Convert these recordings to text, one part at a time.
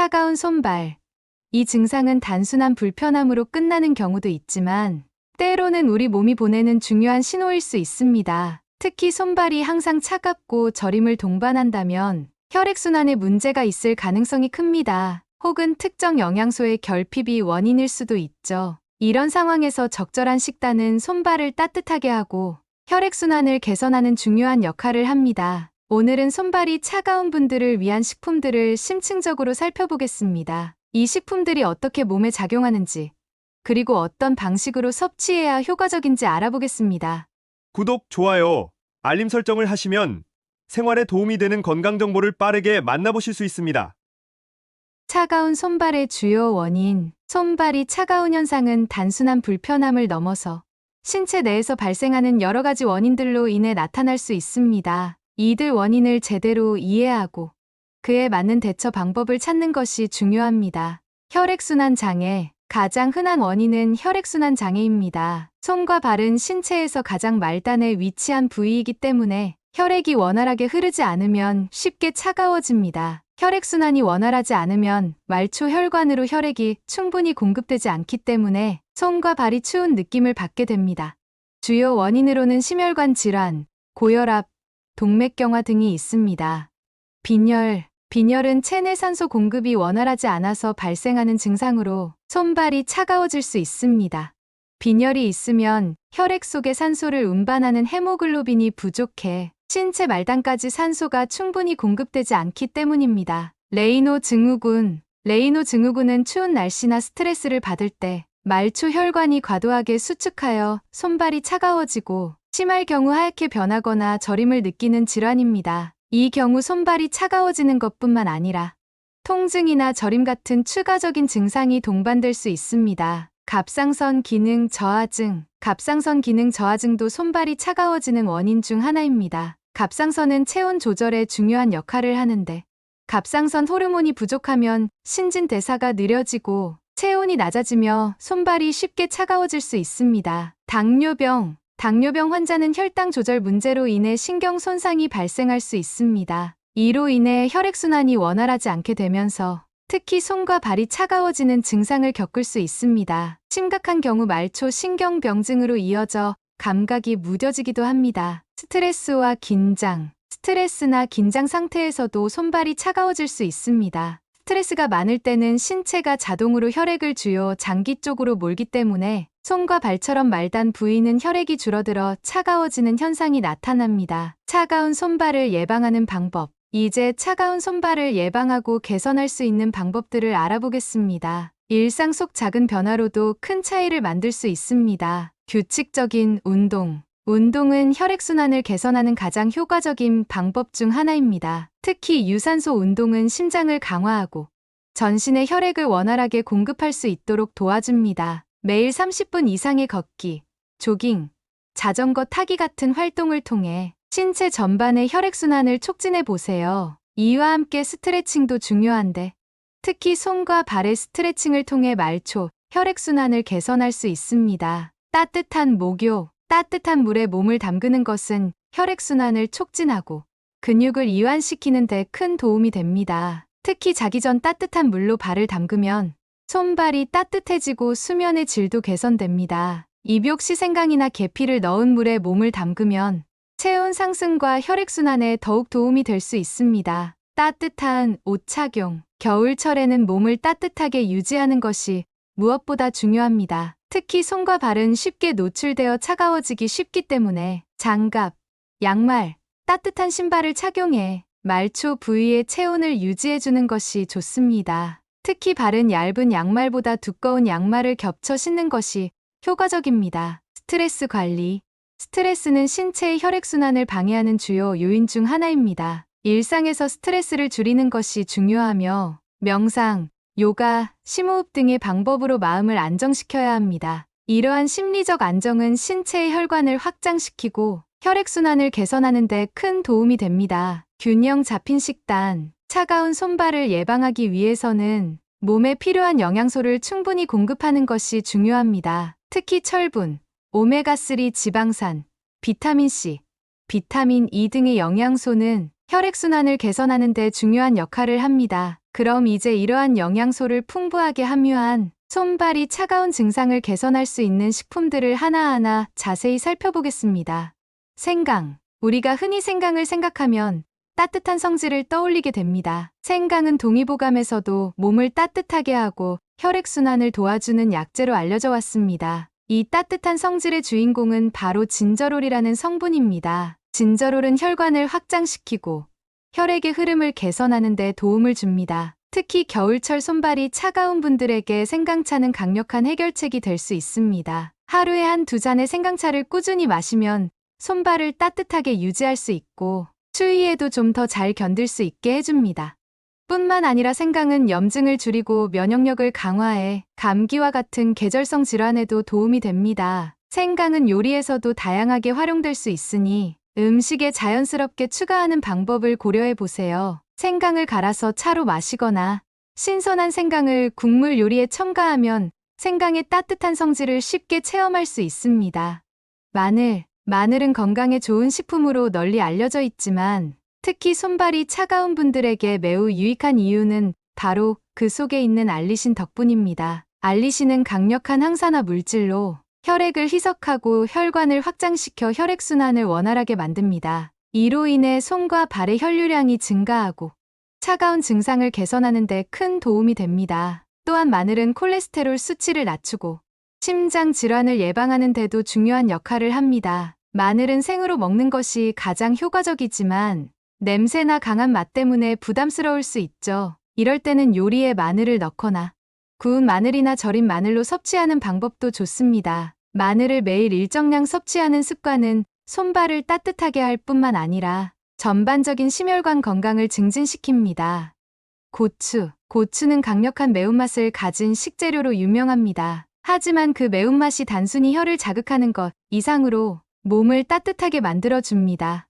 차가운 손발. 이 증상은 단순한 불편함으로 끝나는 경우도 있지만 때로는 우리 몸이 보내는 중요한 신호일 수 있습니다. 특히 손발이 항상 차갑고 저림을 동반한다면 혈액순환에 문제가 있을 가능성이 큽니다. 혹은 특정 영양소의 결핍이 원인일 수도 있죠. 이런 상황에서 적절한 식단은 손발을 따뜻하게 하고 혈액순환을 개선하는 중요한 역할을 합니다. 오늘은 손발이 차가운 분들을 위한 식품들을 심층적으로 살펴보겠습니다. 이 식품들이 어떻게 몸에 작용하는지, 그리고 어떤 방식으로 섭취해야 효과적인지 알아보겠습니다. 구독, 좋아요, 알림 설정을 하시면 생활에 도움이 되는 건강 정보를 빠르게 만나보실 수 있습니다. 차가운 손발의 주요 원인. 손발이 차가운 현상은 단순한 불편함을 넘어서 신체 내에서 발생하는 여러 가지 원인들로 인해 나타날 수 있습니다. 이들 원인을 제대로 이해하고 그에 맞는 대처 방법을 찾는 것이 중요합니다. 혈액순환 장애. 가장 흔한 원인은 혈액순환 장애입니다. 손과 발은 신체에서 가장 말단에 위치한 부위이기 때문에 혈액이 원활하게 흐르지 않으면 쉽게 차가워집니다. 혈액순환이 원활하지 않으면 말초 혈관으로 혈액이 충분히 공급되지 않기 때문에 손과 발이 추운 느낌을 받게 됩니다. 주요 원인으로는 심혈관 질환, 고혈압, 동맥경화 등이 있습니다. 빈혈. 빈혈은 체내 산소 공급이 원활하지 않아서 발생하는 증상으로 손발이 차가워질 수 있습니다. 빈혈이 있으면 혈액 속에 산소를 운반하는 헤모글로빈이 부족해 신체 말단까지 산소가 충분히 공급되지 않기 때문입니다. 레이노 증후군. 레이노 증후군은 추운 날씨나 스트레스를 받을 때 말초 혈관이 과도하게 수축하여 손발이 차가워지고 심할 경우 하얗게 변하거나 저림을 느끼는 질환입니다. 이 경우 손발이 차가워지는 것뿐만 아니라 통증이나 저림 같은 추가적인 증상이 동반될 수 있습니다. 갑상선 기능 저하증. 갑상선 기능 저하증도 손발이 차가워지는 원인 중 하나입니다. 갑상선은 체온 조절에 중요한 역할을 하는데 갑상선 호르몬이 부족하면 신진대사가 느려지고 체온이 낮아지며 손발이 쉽게 차가워질 수 있습니다. 당뇨병. 당뇨병 환자는 혈당 조절 문제로 인해 신경 손상이 발생할 수 있습니다. 이로 인해 혈액순환이 원활하지 않게 되면서 특히 손과 발이 차가워지는 증상을 겪을 수 있습니다. 심각한 경우 말초 신경병증으로 이어져 감각이 무뎌지기도 합니다. 스트레스와 긴장. 스트레스나 긴장 상태에서도 손발이 차가워질 수 있습니다. 스트레스가 많을 때는 신체가 자동으로 혈액을 주요 장기 쪽으로 몰기 때문에 손과 발처럼 말단 부위는 혈액이 줄어들어 차가워지는 현상이 나타납니다. 차가운 손발을 예방하는 방법. 이제 차가운 손발을 예방하고 개선할 수 있는 방법들을 알아보겠습니다. 일상 속 작은 변화로도 큰 차이를 만들 수 있습니다. 규칙적인 운동. 운동은 혈액순환을 개선하는 가장 효과적인 방법 중 하나입니다. 특히 유산소 운동은 심장을 강화하고 전신에 혈액을 원활하게 공급할 수 있도록 도와줍니다. 매일 30분 이상의 걷기, 조깅, 자전거 타기 같은 활동을 통해 신체 전반의 혈액순환을 촉진해 보세요. 이와 함께 스트레칭도 중요한데 특히 손과 발의 스트레칭을 통해 말초, 혈액순환을 개선할 수 있습니다. 따뜻한 목욕. 따뜻한 물에 몸을 담그는 것은 혈액순환을 촉진하고 근육을 이완시키는 데 큰 도움이 됩니다. 특히 자기 전 따뜻한 물로 발을 담그면 손발이 따뜻해지고 수면의 질도 개선됩니다. 입욕 시 생강이나 계피를 넣은 물에 몸을 담그면 체온 상승과 혈액순환에 더욱 도움이 될 수 있습니다. 따뜻한 옷 착용. 겨울철에는 몸을 따뜻하게 유지하는 것이 무엇보다 중요합니다. 특히 손과 발은 쉽게 노출되어 차가워지기 쉽기 때문에 장갑, 양말, 따뜻한 신발을 착용해 말초 부위의 체온을 유지해주는 것이 좋습니다. 특히 발은 얇은 양말보다 두꺼운 양말을 겹쳐 신는 것이 효과적입니다. 스트레스 관리. 스트레스는 신체의 혈액순환을 방해하는 주요 요인 중 하나입니다. 일상에서 스트레스를 줄이는 것이 중요하며 명상, 요가, 심호흡 등의 방법으로 마음을 안정시켜야 합니다. 이러한 심리적 안정은 신체의 혈관을 확장시키고 혈액순환을 개선하는 데 큰 도움이 됩니다. 균형 잡힌 식단. 차가운 손발을 예방하기 위해서는 몸에 필요한 영양소를 충분히 공급하는 것이 중요합니다. 특히 철분, 오메가3 지방산, 비타민C, 비타민 E 등의 영양소는 혈액순환을 개선하는 데 중요한 역할을 합니다. 그럼 이제 이러한 영양소를 풍부하게 함유한 손발이 차가운 증상을 개선할 수 있는 식품들을 하나하나 자세히 살펴보겠습니다. 생강. 우리가 흔히 생강을 생각하면 따뜻한 성질을 떠올리게 됩니다. 생강은 동의보감에서도 몸을 따뜻하게 하고 혈액순환을 도와주는 약재로 알려져 왔습니다. 이 따뜻한 성질의 주인공은 바로 진저롤이라는 성분입니다. 진저롤은 혈관을 확장시키고 혈액의 흐름을 개선하는 데 도움을 줍니다. 특히 겨울철 손발이 차가운 분들에게 생강차는 강력한 해결책이 될 수 있습니다. 하루에 1~2잔의 생강차를 꾸준히 마시면 손발을 따뜻하게 유지할 수 있고 추위에도 좀 더 잘 견딜 수 있게 해줍니다. 뿐만 아니라 생강은 염증을 줄이고 면역력을 강화해 감기와 같은 계절성 질환에도 도움이 됩니다. 생강은 요리에서도 다양하게 활용될 수 있으니 음식에 자연스럽게 추가하는 방법을 고려해 보세요. 생강을 갈아서 차로 마시거나 신선한 생강을 국물 요리에 첨가하면 생강의 따뜻한 성질을 쉽게 체험할 수 있습니다. 마늘은 건강에 좋은 식품으로 널리 알려져 있지만 특히 손발이 차가운 분들에게 매우 유익한 이유는 바로 그 속에 있는 알리신 덕분입니다. 알리신은 강력한 항산화 물질로 혈액을 희석하고 혈관을 확장시켜 혈액순환을 원활하게 만듭니다. 이로 인해 손과 발의 혈류량이 증가하고 차가운 증상을 개선하는 데 큰 도움이 됩니다. 또한 마늘은 콜레스테롤 수치를 낮추고 심장 질환을 예방하는 데도 중요한 역할을 합니다. 마늘은 생으로 먹는 것이 가장 효과적이지만 냄새나 강한 맛 때문에 부담스러울 수 있죠. 이럴 때는 요리에 마늘을 넣거나 구운 마늘이나 절인 마늘로 섭취하는 방법도 좋습니다. 마늘을 매일 일정량 섭취하는 습관은 손발을 따뜻하게 할 뿐만 아니라 전반적인 심혈관 건강을 증진시킵니다. 고추는 강력한 매운맛을 가진 식재료로 유명합니다. 하지만 그 매운맛이 단순히 혀를 자극하는 것 이상으로 몸을 따뜻하게 만들어줍니다.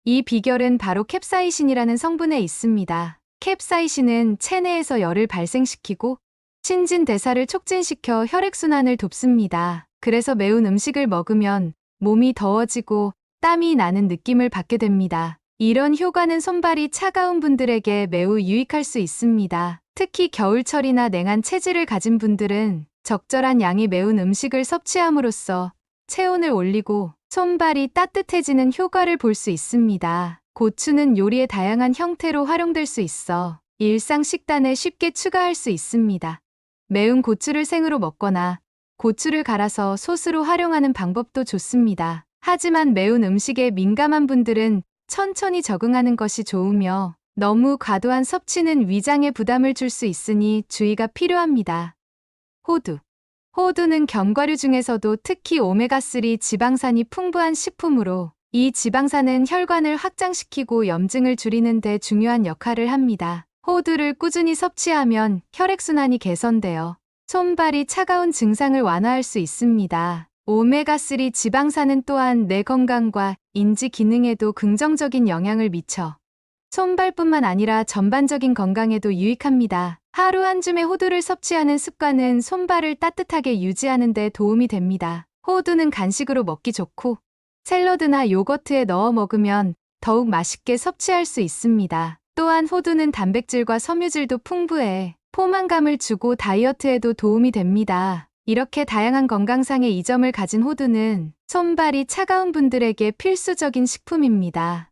이 비결은 바로 캡사이신이라는 성분에 있습니다. 캡사이신은 체내에서 열을 발생시키고 신진대사를 촉진시켜 혈액순환을 돕습니다. 그래서 매운 음식을 먹으면 몸이 더워지고 땀이 나는 느낌을 받게 됩니다. 이런 효과는 손발이 차가운 분들에게 매우 유익할 수 있습니다. 특히 겨울철이나 냉한 체질을 가진 분들은 적절한 양의 매운 음식을 섭취함으로써 체온을 올리고 손발이 따뜻해지는 효과를 볼 수 있습니다. 고추는 요리의 다양한 형태로 활용될 수 있어 일상 식단에 쉽게 추가할 수 있습니다. 매운 고추를 생으로 먹거나 고추를 갈아서 소스로 활용하는 방법도 좋습니다. 하지만 매운 음식에 민감한 분들은 천천히 적응하는 것이 좋으며 너무 과도한 섭취는 위장에 부담을 줄 수 있으니 주의가 필요합니다. 호두는 견과류 중에서도 특히 오메가3 지방산이 풍부한 식품으로 이 지방산은 혈관을 확장시키고 염증을 줄이는 데 중요한 역할을 합니다. 호두를 꾸준히 섭취하면 혈액순환이 개선되어 손발이 차가운 증상을 완화할 수 있습니다. 오메가3 지방산은 또한 뇌 건강과 인지 기능에도 긍정적인 영향을 미쳐 손발뿐만 아니라 전반적인 건강에도 유익합니다. 하루 한 줌의 호두를 섭취하는 습관은 손발을 따뜻하게 유지하는 데 도움이 됩니다. 호두는 간식으로 먹기 좋고 샐러드나 요거트에 넣어 먹으면 더욱 맛있게 섭취할 수 있습니다. 또한 호두는 단백질과 섬유질도 풍부해 포만감을 주고 다이어트에도 도움이 됩니다. 이렇게 다양한 건강상의 이점을 가진 호두는 손발이 차가운 분들에게 필수적인 식품입니다.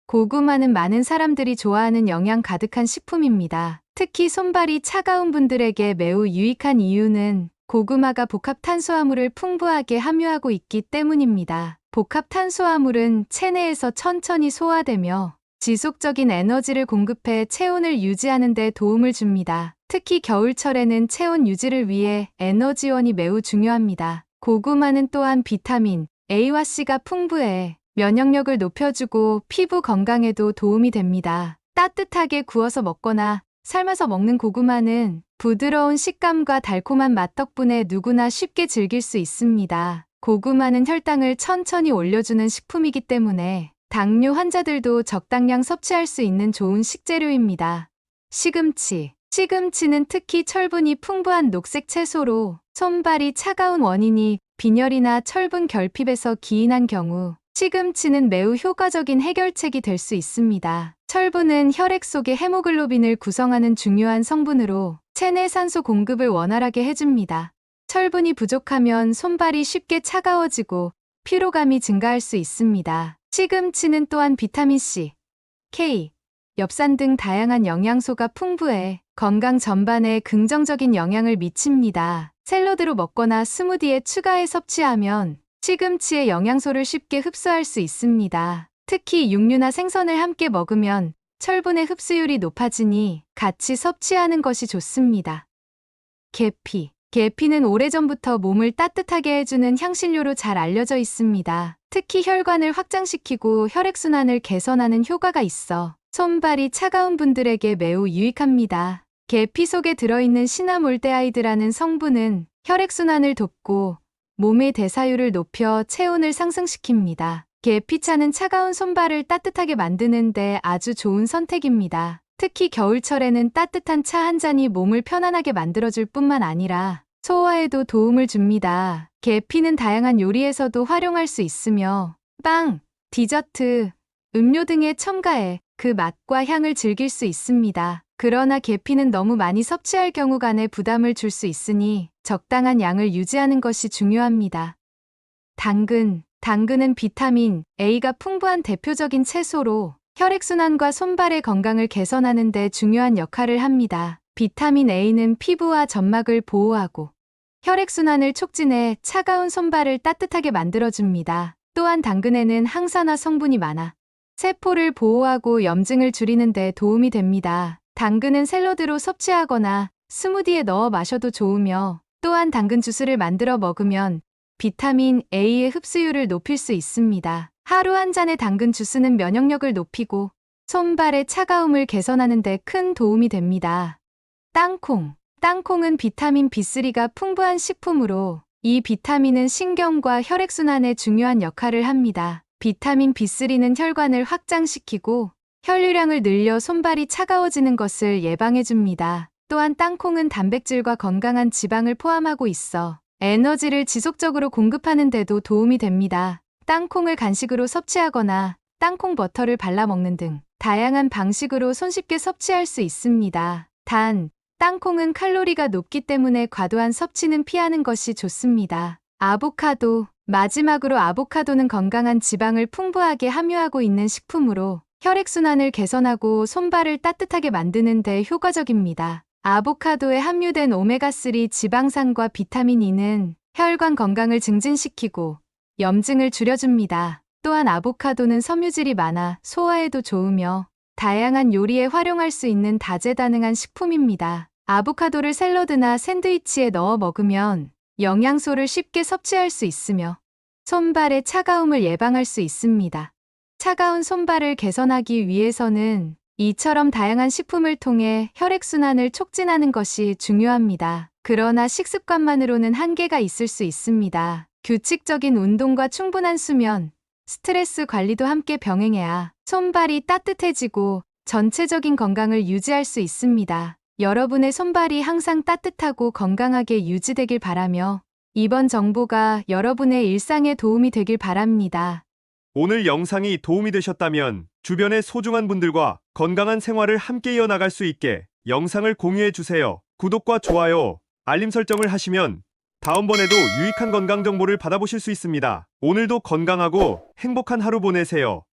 고구마는 많은 사람들이 좋아하는 영양 가득한 식품입니다. 특히 손발이 차가운 분들에게 매우 유익한 이유는 고구마가 복합 탄수화물을 풍부하게 함유하고 있기 때문입니다. 복합 탄수화물은 체내에서 천천히 소화되며 지속적인 에너지를 공급해 체온을 유지하는 데 도움을 줍니다. 특히 겨울철에는 체온 유지를 위해 에너지원이 매우 중요합니다. 고구마는 또한 비타민 A와 C가 풍부해 면역력을 높여주고 피부 건강에도 도움이 됩니다. 따뜻하게 구워서 먹거나 삶아서 먹는 고구마는 부드러운 식감과 달콤한 맛 덕분에 누구나 쉽게 즐길 수 있습니다. 고구마는 혈당을 천천히 올려주는 식품이기 때문에 당뇨 환자들도 적당량 섭취할 수 있는 좋은 식재료입니다. 시금치는 특히 철분이 풍부한 녹색 채소로 손발이 차가운 원인이 빈혈이나 철분 결핍에서 기인한 경우 시금치는 매우 효과적인 해결책이 될 수 있습니다. 철분은 혈액 속의 헤모글로빈을 구성하는 중요한 성분으로 체내 산소 공급을 원활하게 해줍니다. 철분이 부족하면 손발이 쉽게 차가워지고 피로감이 증가할 수 있습니다. 시금치는 또한 비타민C, K, 엽산 등 다양한 영양소가 풍부해 건강 전반에 긍정적인 영향을 미칩니다. 샐러드로 먹거나 스무디에 추가해 섭취하면 시금치의 영양소를 쉽게 흡수할 수 있습니다. 특히 육류나 생선을 함께 먹으면 철분의 흡수율이 높아지니 같이 섭취하는 것이 좋습니다. 계피. 계피는 오래전부터 몸을 따뜻하게 해주는 향신료로 잘 알려져 있습니다. 특히 혈관을 확장시키고 혈액순환을 개선하는 효과가 있어 손발이 차가운 분들에게 매우 유익합니다. 계피 속에 들어있는 시나몰데하이드라는 성분은 혈액순환을 돕고 몸의 대사율을 높여 체온을 상승시킵니다. 계피차는 차가운 손발을 따뜻하게 만드는데 아주 좋은 선택입니다. 특히 겨울철에는 따뜻한 차 한 잔이 몸을 편안하게 만들어줄 뿐만 아니라 소화에도 도움을 줍니다. 계피는 다양한 요리에서도 활용할 수 있으며 빵, 디저트, 음료 등에 첨가해 그 맛과 향을 즐길 수 있습니다. 그러나 계피는 너무 많이 섭취할 경우 간에 부담을 줄 수 있으니 적당한 양을 유지하는 것이 중요합니다. 당근. 당근은 비타민 A가 풍부한 대표적인 채소로 혈액순환과 손발의 건강을 개선하는 데 중요한 역할을 합니다. 비타민 A는 피부와 점막을 보호하고 혈액순환을 촉진해 차가운 손발을 따뜻하게 만들어줍니다. 또한 당근에는 항산화 성분이 많아 세포를 보호하고 염증을 줄이는 데 도움이 됩니다. 당근은 샐러드로 섭취하거나 스무디에 넣어 마셔도 좋으며 또한 당근 주스를 만들어 먹으면 비타민 A의 흡수율을 높일 수 있습니다. 하루 한 잔의 당근 주스는 면역력을 높이고 손발의 차가움을 개선하는 데 큰 도움이 됩니다. 땅콩. 땅콩은 비타민 B3가 풍부한 식품으로 이 비타민은 신경과 혈액순환에 중요한 역할을 합니다. 비타민 B3는 혈관을 확장시키고 혈류량을 늘려 손발이 차가워지는 것을 예방해줍니다. 또한 땅콩은 단백질과 건강한 지방을 포함하고 있어 에너지를 지속적으로 공급하는 데도 도움이 됩니다. 땅콩을 간식으로 섭취하거나 땅콩 버터를 발라 먹는 등 다양한 방식으로 손쉽게 섭취할 수 있습니다. 단, 땅콩은 칼로리가 높기 때문에 과도한 섭취는 피하는 것이 좋습니다. 아보카도. 마지막으로 아보카도는 건강한 지방을 풍부하게 함유하고 있는 식품으로 혈액순환을 개선하고 손발을 따뜻하게 만드는 데 효과적입니다. 아보카도에 함유된 오메가3 지방산과 비타민 E는 혈관 건강을 증진시키고 염증을 줄여줍니다. 또한 아보카도는 섬유질이 많아 소화에도 좋으며 다양한 요리에 활용할 수 있는 다재다능한 식품입니다. 아보카도를 샐러드나 샌드위치에 넣어 먹으면 영양소를 쉽게 섭취할 수 있으며 손발의 차가움을 예방할 수 있습니다. 차가운 손발을 개선하기 위해서는 이처럼 다양한 식품을 통해 혈액순환을 촉진하는 것이 중요합니다. 그러나 식습관만으로는 한계가 있을 수 있습니다. 규칙적인 운동과 충분한 수면, 스트레스 관리도 함께 병행해야 손발이 따뜻해지고 전체적인 건강을 유지할 수 있습니다. 여러분의 손발이 항상 따뜻하고 건강하게 유지되길 바라며 이번 정보가 여러분의 일상에 도움이 되길 바랍니다. 오늘 영상이 도움이 되셨다면 주변의 소중한 분들과 건강한 생활을 함께 이어나갈 수 있게 영상을 공유해 주세요. 구독과 좋아요, 알림 설정을 하시면 다음번에도 유익한 건강 정보를 받아보실 수 있습니다. 오늘도 건강하고 행복한 하루 보내세요.